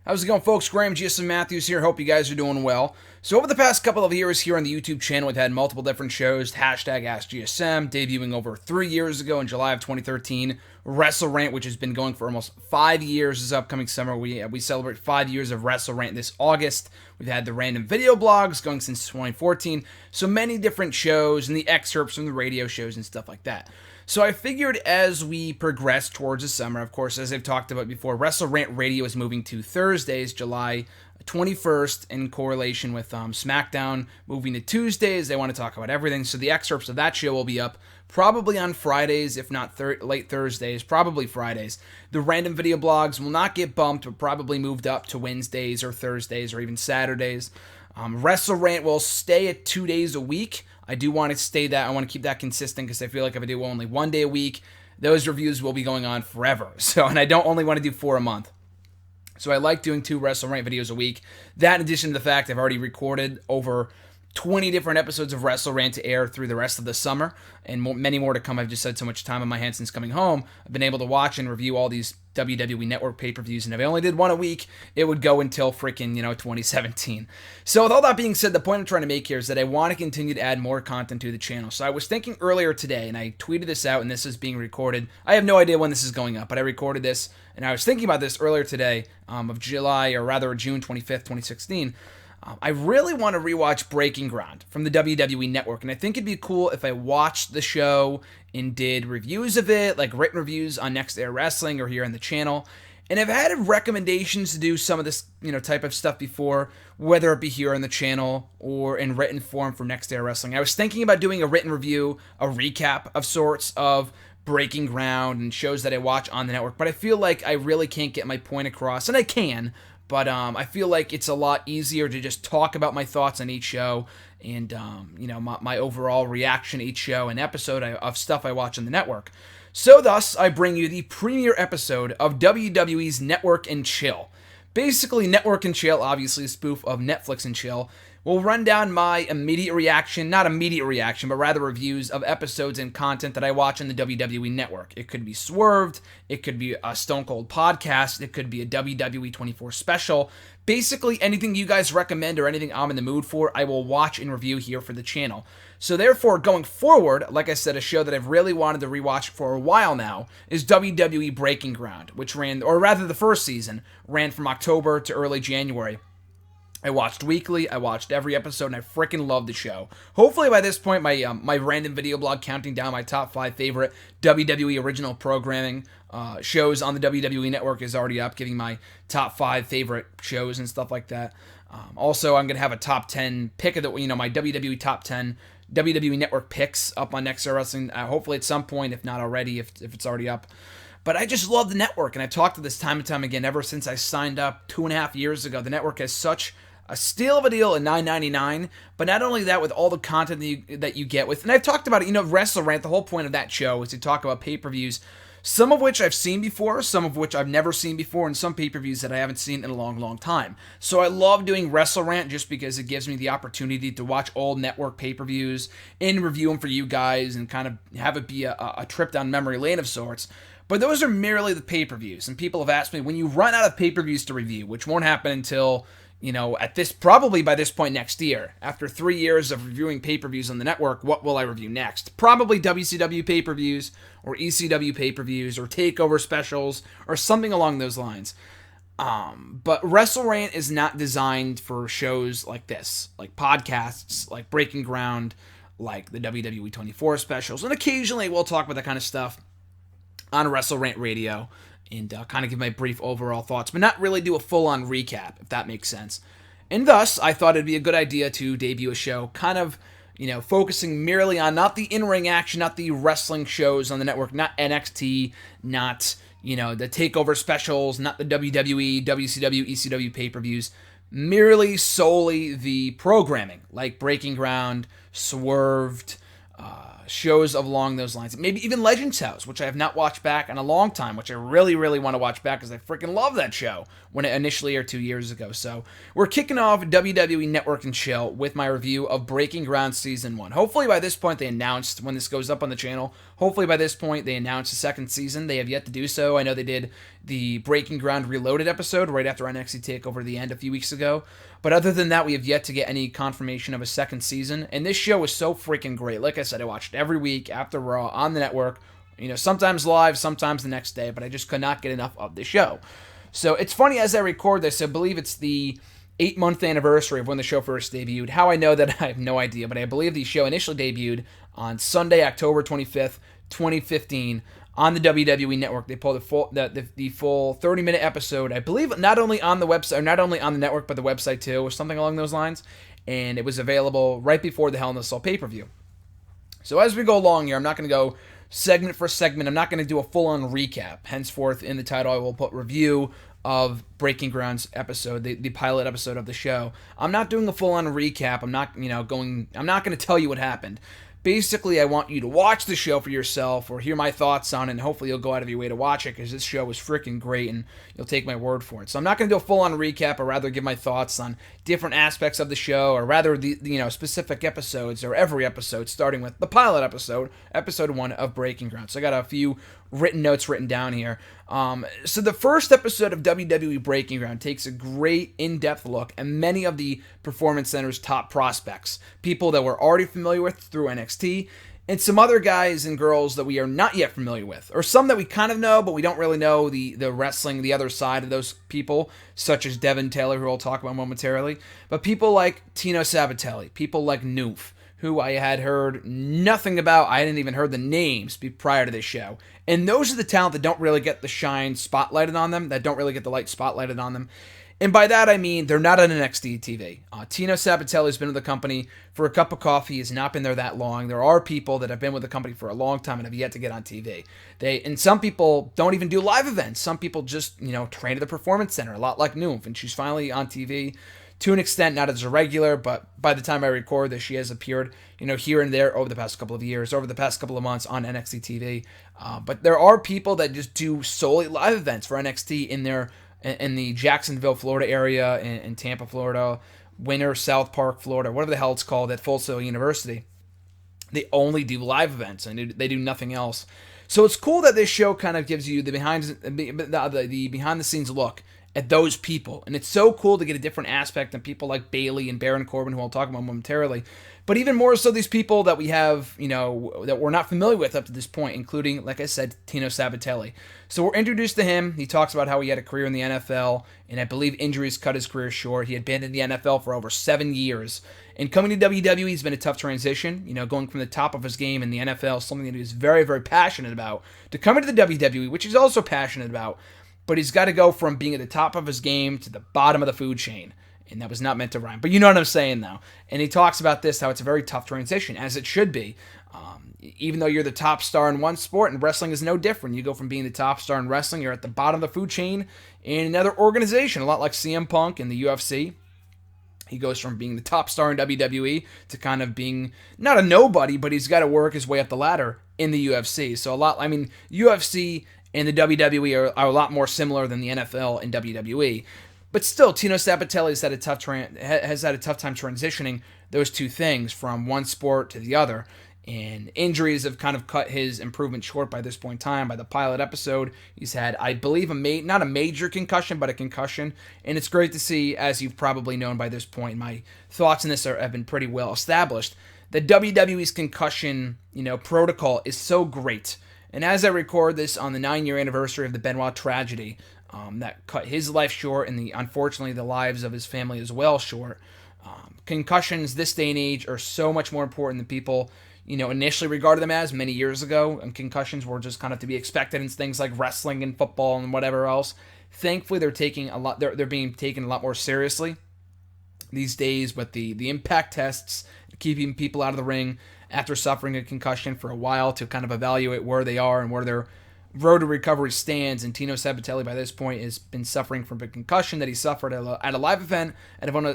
How's it going, folks? Graham, GSM Matthews here. Hope you guys are doing well. So over the past couple of years here on the YouTube channel, we've had multiple different shows. Hashtag AskGSM, debuting over 3 years ago in July of 2013. Wrestle Rant, which has been going for almost 5 years this upcoming summer. We celebrate 5 years of Wrestle Rant this August. We've had the random video blogs going since 2014. So many different shows and the excerpts from the radio shows and stuff like that. So I figured as we progress towards the summer, of course, as I've talked about before, Wrestle Rant Radio is moving to Thursdays, July 21st, in correlation with SmackDown moving to Tuesdays. They want to talk about everything, so the excerpts of that show will be up probably on Fridays, if not late Thursdays, probably Fridays. The random video blogs will not get bumped, but probably moved up to Wednesdays or Thursdays or even Saturdays. Wrestle Rant will stay at 2 days a week. I do want to stay that. I want to keep that consistent because I feel like if I do only 1 day a week, those reviews will be going on forever. So, and I don't only want to do 4 a month. So I like doing 2 Wrestle Rant videos a week. That in addition to the fact I've already recorded over 20 different episodes of Wrestle Rant to air through the rest of the summer, and many more to come. I've just had so much time on my hands since coming home. I've been able to watch and review all these WWE Network pay-per-views, and if I only did 1 a week, it would go until freaking, 2017. So with all that being said, the point I'm trying to make here is that I want to continue to add more content to the channel. So I was thinking earlier today, and I tweeted this out, and this is being recorded. I have no idea when this is going up, but I recorded this, and I was thinking about this earlier today, of July, or rather June 25th, 2016. I really want to rewatch Breaking Ground from the WWE Network, and I think it'd be cool if I watched the show and did reviews of it, like written reviews on Next Air Wrestling or here on the channel. And I've had recommendations to do some of this, type of stuff before, whether it be here on the channel or in written form for Next Air Wrestling. I was thinking about doing a written review, a recap of sorts of Breaking Ground and shows that I watch on the network, but I feel like I really can't get my point across, and I can. But I feel like it's a lot easier to just talk about my thoughts on each show and, my overall reaction to each show and episode of stuff I watch on the network. So thus, I bring you the premiere episode of WWE's Network and Chill. Basically, Network and Chill, obviously a spoof of Netflix and Chill, will run down my immediate reaction, not immediate reaction, but rather reviews of episodes and content that I watch on the WWE Network. It could be Swerved, it could be a Stone Cold podcast, it could be a WWE 24 special. Basically, anything you guys recommend or anything I'm in the mood for, I will watch and review here for the channel. So therefore, going forward, like I said, a show that I've really wanted to rewatch for a while now is WWE Breaking Ground, which ran, or rather the first season, ran from October to early January. I watched weekly, I watched every episode, and I freaking loved the show. Hopefully by this point, my random video blog counting down my top 5 favorite WWE original programming shows on the WWE Network is already up, giving my top 5 favorite shows and stuff like that. Also, I'm going to have a top 10 pick of the, my WWE top 10 WWE Network picks up on Next Air Wrestling, hopefully at some point, if not already, if it's already up. But I just love the network, and I've talked to this time and time again ever since I signed up 2.5 years ago. The network has such a steal of a deal at $9.99, but not only that, with all the content that you get with, and I've talked about it, Wrestle Rant, the whole point of that show is to talk about pay-per-views, some of which I've seen before, some of which I've never seen before, and some pay-per-views that I haven't seen in a long, long time. So I love doing Wrestle Rant just because it gives me the opportunity to watch old network pay-per-views and review them for you guys and kind of have it be a trip down memory lane of sorts. But those are merely the pay-per-views, and people have asked me, when you run out of pay-per-views to review, which won't happen until, probably by this point next year, after 3 years of reviewing pay-per-views on the network, what will I review next? Probably WCW pay-per-views, or ECW pay-per-views, or takeover specials, or something along those lines. But Wrestle Rant is not designed for shows like this, like podcasts, like Breaking Ground, like the WWE 24 specials, and occasionally we'll talk about that kind of stuff on Wrestle Rant Radio, and kind of give my brief overall thoughts, but not really do a full-on recap, if that makes sense. And thus, I thought it'd be a good idea to debut a show kind of, focusing merely on not the in-ring action, not the wrestling shows on the network, not NXT, not, the takeover specials, not the WWE, WCW, ECW pay-per-views, merely solely the programming, like Breaking Ground, Swerved, shows along those lines. Maybe even Legends House, which I have not watched back in a long time, which I really, really want to watch back because I freaking love that show when it initially aired 2 years ago. So we're kicking off WWE Network and Chill with my review of Breaking Ground Season 1. Hopefully by this point they announced, when this goes up on the channel, hopefully by this point they announced the second season. They have yet to do so. I know they did the Breaking Ground Reloaded episode right after NXT TakeOver the End a few weeks ago. But other than that, we have yet to get any confirmation of a second season. And this show is so freaking great. Like I said, I watched it every week after Raw on the network. Sometimes live, sometimes the next day. But I just could not get enough of the show. So it's funny as I record this, I believe it's the 8-month anniversary of when the show first debuted. How I know that, I have no idea. But I believe the show initially debuted on Sunday, October 25th, 2015. On the WWE Network. They pulled the full 30-minute episode, I believe, not only on the website, or not only on the network, but the website too, or something along those lines. And it was available right before the Hell in a Cell pay-per-view. So as we go along here, I'm not going to go segment for segment. I'm not going to do a full-on recap. Henceforth, in the title, I will put review of Breaking Ground's episode, the pilot episode of the show. I'm not doing a full-on recap. I'm not going to tell you what happened. Basically, I want you to watch the show for yourself or hear my thoughts on it, and hopefully you'll go out of your way to watch it because this show is freaking great and you'll take my word for it. So I'm not going to do a full-on recap, or rather give my thoughts on different aspects of the show, or rather the specific episodes or every episode, starting with the pilot episode, episode 1 of Breaking Ground. So I got a few notes written down here. So the first episode of WWE Breaking Ground takes a great in-depth look at many of the Performance Center's top prospects, people that we're already familiar with through NXT, and some other guys and girls that we are not yet familiar with, or some that we kind of know, but we don't really know the wrestling, the other side of those people, such as Devin Taylor, who I'll talk about momentarily, but people like Tino Sabatelli, people like Noof, who I had heard nothing about. I hadn't even heard the names prior to this show. And those are the talent that don't really get the shine spotlighted on them, that don't really get the light spotlighted on them. And by that I mean they're not on NXT TV. Tino Sabatelli has been with the company for a cup of coffee. He has not been there that long. There are people that have been with the company for a long time and have yet to get on TV. And some people don't even do live events. Some people just, train at the Performance Center, a lot like Noof. And she's finally on TV. To an extent, not as a regular, but by the time I record this, she has appeared, here and there over the past couple of years, over the past couple of months on NXT TV. But there are people that just do solely live events for NXT in the Jacksonville, Florida area, in Tampa, Florida, Winter, South Park, Florida, whatever the hell it's called, at Full Sail University. They only do live events, and they do nothing else. So it's cool that this show kind of gives you the behind-the-scenes look at those people. And it's so cool to get a different aspect than people like Bayley and Baron Corbin, who I'll talk about momentarily. But even more so these people that we have, that we're not familiar with up to this point, including, like I said, Tino Sabatelli. So we're introduced to him. He talks about how he had a career in the NFL, and I believe injuries cut his career short. He had been in the NFL for over 7 years. And coming to WWE has been a tough transition, going from the top of his game in the NFL, something that he was very, very passionate about, to coming to the WWE, which he's also passionate about. But he's got to go from being at the top of his game to the bottom of the food chain. And that was not meant to rhyme. But you know what I'm saying, though. And he talks about this, how it's a very tough transition, as it should be. Even though you're the top star in one sport, and wrestling is no different. You go from being the top star in wrestling, you're at the bottom of the food chain in another organization, a lot like CM Punk in the UFC. He goes from being the top star in WWE to kind of being not a nobody, but he's got to work his way up the ladder in the UFC. So UFC and the WWE are a lot more similar than the NFL and WWE. But still, Tino Sabatelli has had a tough time transitioning those two things from one sport to the other. And injuries have kind of cut his improvement short by this point in time. By the pilot episode, he's had, I believe, not a major concussion, but a concussion. And it's great to see, as you've probably known by this point, my thoughts on this have been pretty well established, that WWE's concussion, protocol is so great. And as I record this on the 9-year anniversary of the Benoit tragedy, that cut his life short, and unfortunately the lives of his family as well short, concussions this day and age are so much more important than people initially regarded them as many years ago, and concussions were just kind of to be expected in things like wrestling and football and whatever else. Thankfully, they're being taken a lot more seriously these days with the impact tests, keeping people out of the ring after suffering a concussion for a while to kind of evaluate where they are and where road to recovery stands, and Tino Sabatelli by this point has been suffering from a concussion that he suffered at a live event at one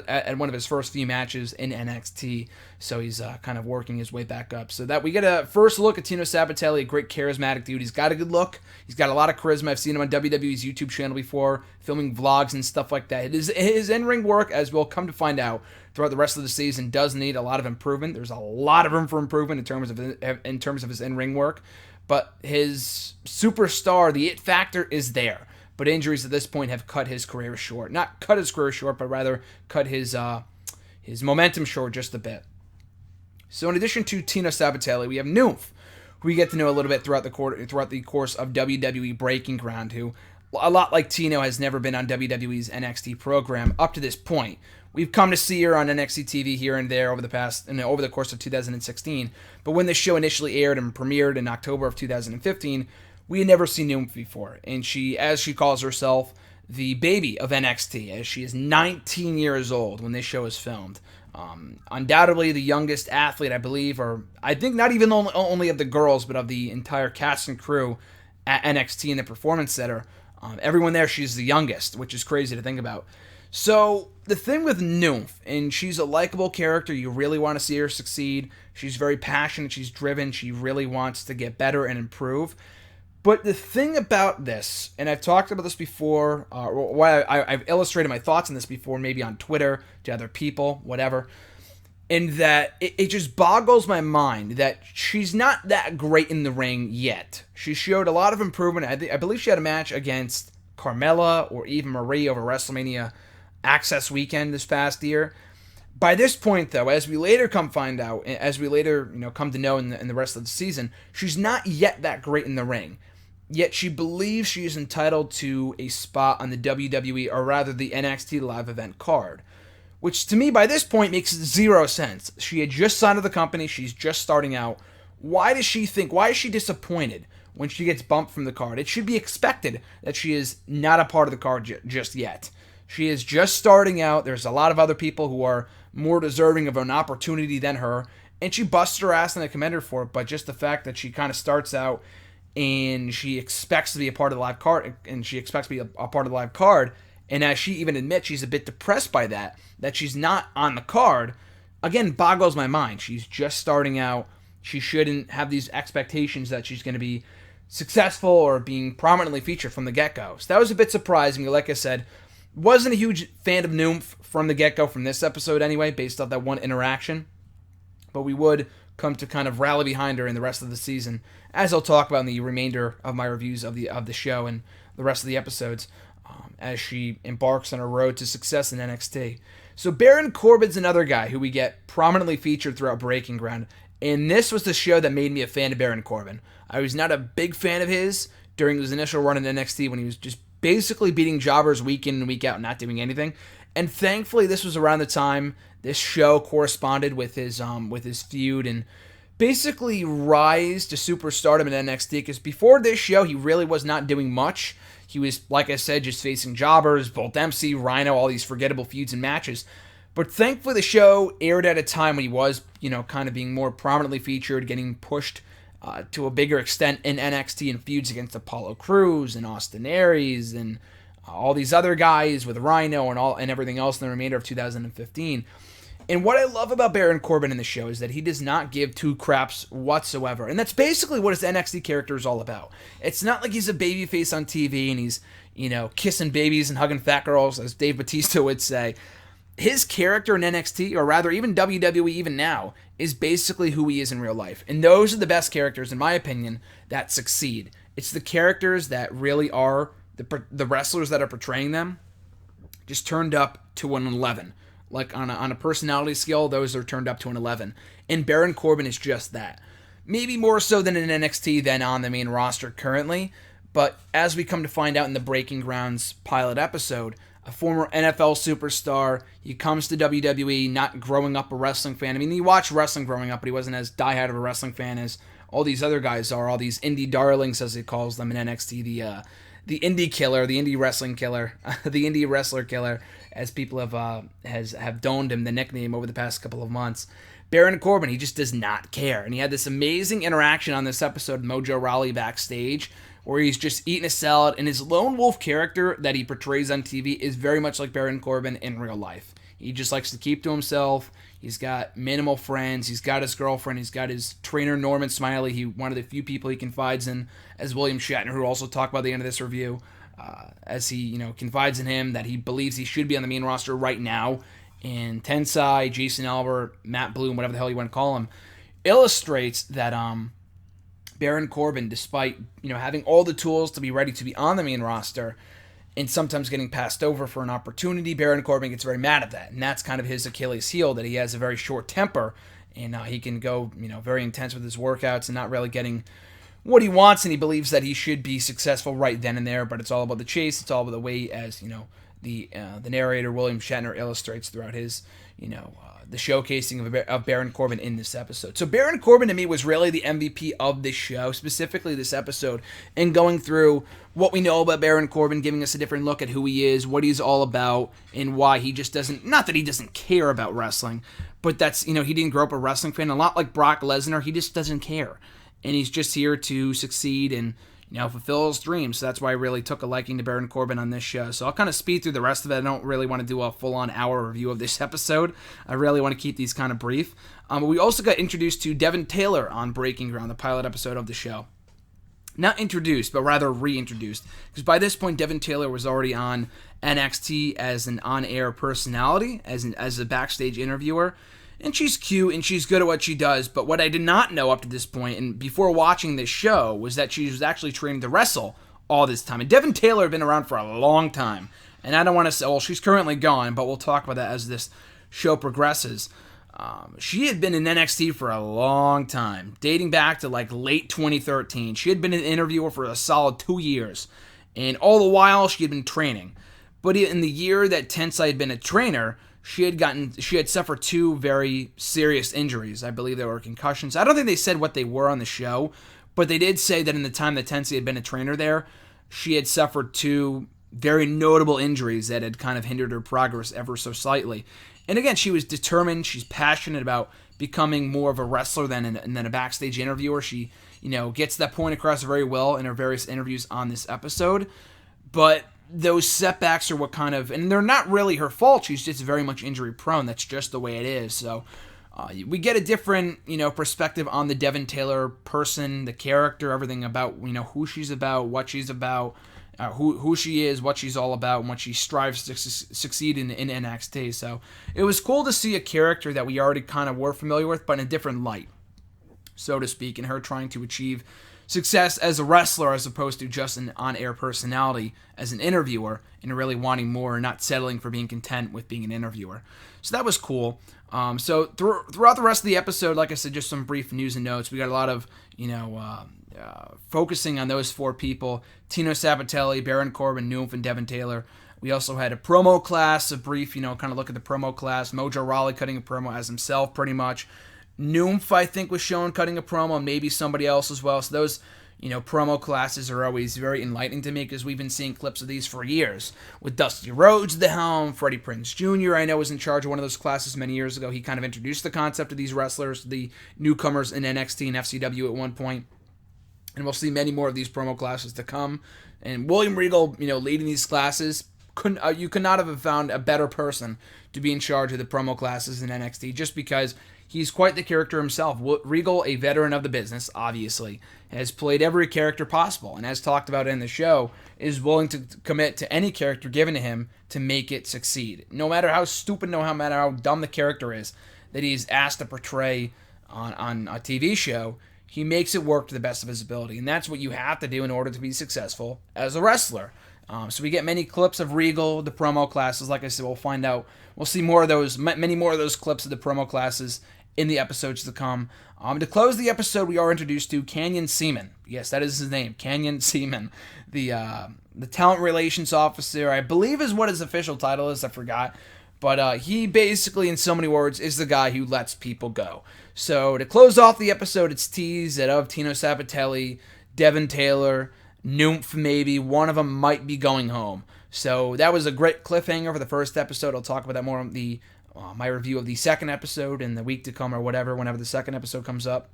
of his first few matches in NXT. So he's kind of working his way back up. So that we get a first look at Tino Sabatelli, a great charismatic dude. He's got a good look. He's got a lot of charisma. I've seen him on WWE's YouTube channel before, filming vlogs and stuff like that. His in-ring work, as we'll come to find out throughout the rest of the season, does need a lot of improvement. There's a lot of room for improvement in terms of his in-ring work. But his superstar, the it factor, is there. But injuries at this point have cut his career short. Not cut his career short, but rather cut his momentum short just a bit. So in addition to Tino Sabatelli, we have Noof, who we get to know a little bit throughout the course of WWE Breaking Ground, who, a lot like Tino, has never been on WWE's NXT program up to this point. We've come to see her on NXT TV here and there over the course of 2016, but when the show initially aired and premiered in October of 2015, we had never seen Noof before, and she, as she calls herself, the baby of NXT, as she is 19 years old when this show is filmed. Undoubtedly the youngest athlete, I believe, or I think not even only of the girls, but of the entire cast and crew at NXT in the Performance Center. Everyone there, she's the youngest, which is crazy to think about. So the thing with Noof, and she's a likable character, you really want to see her succeed. She's very passionate, she's driven, she really wants to get better and improve. But the thing about this, and I've talked about this before, I've illustrated my thoughts on this before, maybe on Twitter, to other people, whatever, and that it just boggles my mind that she's not that great in the ring yet. She showed a lot of improvement. I believe she had a match against Carmella or Eva Marie over WrestleMania Access Weekend this past year. By this point, though, as we later come to know in the rest of the season, she's not yet that great in the ring. Yet she believes she is entitled to a spot on the WWE, or rather the NXT live event card. Which to me, by this point, makes zero sense. She had just signed to the company, she's just starting out. Why is she disappointed when she gets bumped from the card? It should be expected that she is not a part of the card just yet. She is just starting out. There's a lot of other people who are more deserving of an opportunity than her, and she busts her ass and I commend her for it, but just the fact that she kind of starts out and she expects to be a part of the live card, and as she even admits, she's a bit depressed by that she's not on the card, again, boggles my mind. She's just starting out. She shouldn't have these expectations that she's going to be successful or being prominently featured from the get-go. So that was a bit surprising. Like I said, wasn't a huge fan of Noof from the get-go, from this episode anyway, based off that one interaction. But we would come to kind of rally behind her in the rest of the season, as I'll talk about in the remainder of my reviews of the show and the rest of the episodes, as she embarks on her road to success in NXT. So Baron Corbin's another guy who we get prominently featured throughout Breaking Ground, and this was the show that made me a fan of Baron Corbin. I was not a big fan of his during his initial run in NXT when he was just basically beating jobbers week in and week out, not doing anything. And thankfully, this was around the time this show corresponded with his feud and basically rise to superstardom in NXT. Because before this show, he really was not doing much. He was, like I said, just facing jobbers, Bolt MC, Rhino, all these forgettable feuds and matches. But thankfully, the show aired at a time when he was, kind of being more prominently featured, getting pushed to a bigger extent in NXT and feuds against Apollo Crews and Austin Aries and all these other guys with Rhino and everything else in the remainder of 2015. And what I love about Baron Corbin in the show is that he does not give two craps whatsoever. And that's basically what his NXT character is all about. It's not like he's a babyface on TV and he's, kissing babies and hugging fat girls, as Dave Bautista would say. His character in NXT, or rather even WWE even now, is basically who he is in real life. And those are the best characters, in my opinion, that succeed. It's the characters that really are the wrestlers that are portraying them just turned up to an 11. Like on a personality scale, those are turned up to an 11. And Baron Corbin is just that. Maybe more so than in NXT than on the main roster currently. But as we come to find out in the Breaking Grounds pilot episode, a former NFL superstar, he comes to WWE not growing up a wrestling fan. I mean, he watched wrestling growing up, but he wasn't as diehard of a wrestling fan as all these other guys are, all these indie darlings, as he calls them in NXT, the indie killer, the indie wrestling killer, the indie wrestler killer, as people have donned him the nickname over the past couple of months. Baron Corbin, he just does not care. And he had this amazing interaction on this episode, Mojo Rawley backstage, where he's just eating a salad, and his lone wolf character that he portrays on TV is very much like Baron Corbin in real life. He just likes to keep to himself. He's got minimal friends. He's got his girlfriend. He's got his trainer, Norman Smiley. One of the few people he confides in, as William Shatner, who also talked about at the end of this review, as he, confides in him that he believes he should be on the main roster right now. And Tensai, Jason Albert, Matt Bloom, whatever the hell you want to call him, illustrates that Baron Corbin, despite having all the tools to be ready to be on the main roster, and sometimes getting passed over for an opportunity, Baron Corbin gets very mad at that, and that's kind of his Achilles heel, that he has a very short temper, and he can go very intense with his workouts and not really getting what he wants, and he believes that he should be successful right then and there, but it's all about the chase, it's all about the way, as the narrator William Shatner illustrates throughout his the showcasing of Baron Corbin in this episode. So Baron Corbin to me was really the MVP of this show, specifically this episode, and going through what we know about Baron Corbin, giving us a different look at who he is, what he's all about, and why he just doesn't, not that he doesn't care about wrestling, but that's, he didn't grow up a wrestling fan. A lot like Brock Lesnar, he just doesn't care. And he's just here to succeed and fulfill his dreams. So that's why I really took a liking to Baron Corbin on this show. So I'll kind of speed through the rest of it. I don't really want to do a full-on hour review of this episode. I really want to keep these kind of brief. We also got introduced to Devin Taylor on Breaking Ground, the pilot episode of the show. Not introduced, but rather reintroduced. Because by this point, Devin Taylor was already on NXT as an on-air personality, as a backstage interviewer. And she's cute, and she's good at what she does, but what I did not know up to this point, and before watching this show, was that she was actually training to wrestle all this time. And Devin Taylor had been around for a long time, and I don't want to say, well, she's currently gone, but we'll talk about that as this show progresses. She had been in NXT for a long time, dating back to like late 2013. She had been an interviewer for a solid 2 years, and all the while she had been training. But in the year that Tensai had been a trainer, she had suffered 2 very serious injuries. I believe they were concussions. I don't think they said what they were on the show, but they did say that in the time that Tensei had been a trainer there, she had suffered 2 very notable injuries that had kind of hindered her progress ever so slightly. And again, she was determined. She's passionate about becoming more of a wrestler than a backstage interviewer. She, gets that point across very well in her various interviews on this episode. But those setbacks are what kind of, and they're not really her fault. She's just very much injury prone. That's just the way it is. So we get a different, perspective on the Devin Taylor person, the character, everything about, who she's about, what she's about, who she is, what she's all about, and what she strives to succeed in NXT. So it was cool to see a character that we already kind of were familiar with, but in a different light, so to speak, and her trying to achieve success as a wrestler as opposed to just an on-air personality as an interviewer, and really wanting more and not settling for being content with being an interviewer. So that was cool. So throughout the rest of the episode, like I said, just some brief news and notes. We got a lot of, focusing on those 4 people: Tino Sabbatelli, Baron Corbin, Noof, and Devin Taylor. We also had a promo class, a brief, kind of look at the promo class. Mojo Rawley cutting a promo as himself, pretty much. Noomph, I think, was shown cutting a promo, maybe somebody else as well. So those, promo classes are always very enlightening to me, because we've been seeing clips of these for years. With Dusty Rhodes at the helm, Freddie Prinze Jr., I know, was in charge of one of those classes many years ago. He kind of introduced the concept of these wrestlers, the newcomers in NXT and FCW at one point. And we'll see many more of these promo classes to come. And William Regal, leading these classes, you could not have found a better person to be in charge of the promo classes in NXT, just because he's quite the character himself. Regal, a veteran of the business, obviously, has played every character possible, and as talked about in the show, is willing to commit to any character given to him to make it succeed. No matter how stupid, no matter how dumb the character is that he's asked to portray on a TV show, he makes it work to the best of his ability, and that's what you have to do in order to be successful as a wrestler. So we get many clips of Regal, the promo classes. Like I said, we'll find out. We'll see more of those, many more of those clips of the promo classes in the episodes to come. To close the episode, we are introduced to Canyon Seaman. Yes, that is his name, Canyon Seaman, the talent relations officer, I believe is what his official title is. I forgot. But he basically, in so many words, is the guy who lets people go. So to close off the episode, it's teased that of Tino Sabbatelli, Devin Taylor, Noomph maybe, one of them might be going home. So that was a great cliffhanger for the first episode. I'll talk about that more on the my review of the second episode in the week to come or whatever, whenever the second episode comes up.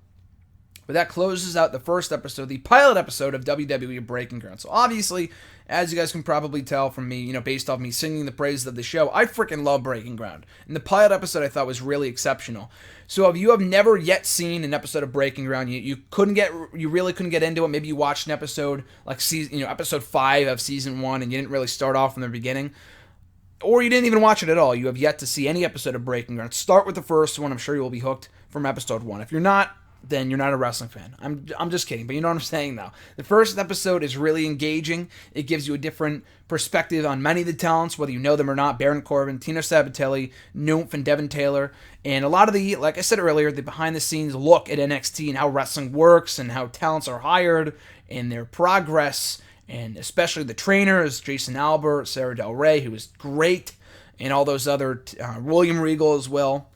But that closes out the first episode, the pilot episode of WWE Breaking Ground. So obviously, as you guys can probably tell from me, based off me singing the praises of the show, I freaking love Breaking Ground. And the pilot episode I thought was really exceptional. So if you have never yet seen an episode of Breaking Ground, you really couldn't get into it. Maybe you watched an episode like episode 5 of season 1 and you didn't really start off from the beginning. Or you didn't even watch it at all. You have yet to see any episode of Breaking Ground. Start with the first one. I'm sure you will be hooked from episode 1. If you're not, then you're not a wrestling fan. I'm just kidding, but you know what I'm saying, though. The first episode is really engaging. It gives you a different perspective on many of the talents, whether you know them or not. Baron Corbin, Tino Sabatelli, Noomph, and Devin Taylor. And a lot of the, like I said earlier, the behind-the-scenes look at NXT and how wrestling works and how talents are hired and their progress, and especially the trainers, Jason Albert, Sarah Del Rey, who is great, and all those other, William Regal as well.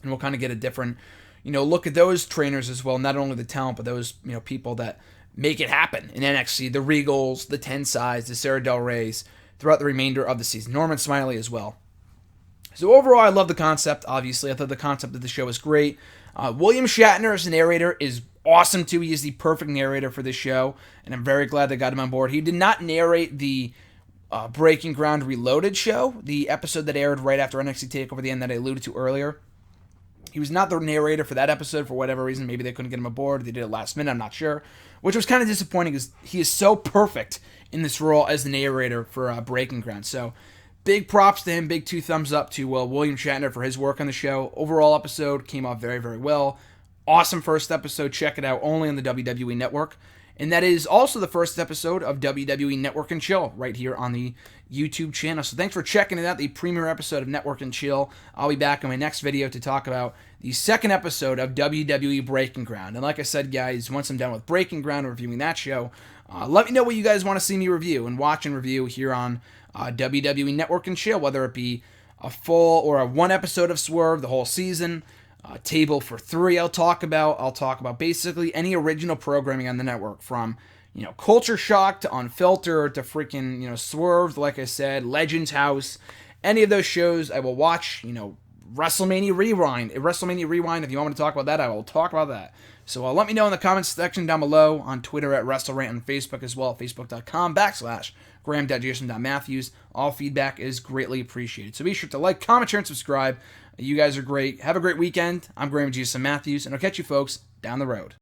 And we'll kind of get a different look at those trainers as well, not only the talent, but those, people that make it happen in NXT, the Regals, the Tensais, the Sarah Del Reys, throughout the remainder of the season. Norman Smiley as well. So overall, I love the concept, obviously. I thought the concept of the show was great. William Shatner as the narrator is awesome, too. He is the perfect narrator for this show, and I'm very glad they got him on board. He did not narrate the Breaking Ground Reloaded show, the episode that aired right after NXT TakeOver the end that I alluded to earlier. He was not the narrator for that episode for whatever reason. Maybe they couldn't get him aboard. They did it last minute. I'm not sure. Which was kind of disappointing because he is so perfect in this role as the narrator for Breaking Ground. So big props to him. Big 2 thumbs up to William Shatner for his work on the show. Overall episode came off very, very well. Awesome first episode. Check it out only on the WWE Network. And that is also the first episode of WWE Network and Chill right here on the YouTube channel. So thanks for checking it out, the premiere episode of Network and Chill. I'll be back in my next video to talk about the second episode of WWE Breaking Ground. And like I said, guys, once I'm done with Breaking Ground and reviewing that show, let me know what you guys want to see me review and watch and review here on WWE Network and Chill, whether it be a full or a one episode of Swerve, the whole season, Table for 3 I'll talk about basically any original programming on the network, from Culture Shock to Unfiltered to freaking Swerved, like I said, Legends House, any of those shows I will watch. WrestleMania Rewind, if you want me to talk about that, I will talk about that. So let me know in the comments section down below, on Twitter at WrestleRant, on Facebook as well, facebook.com/Graham.Jason.Matthews. All feedback is greatly appreciated. So be sure to like, comment, share, and subscribe. You guys are great. Have a great weekend. I'm Graham Jason Matthews, and I'll catch you folks down the road.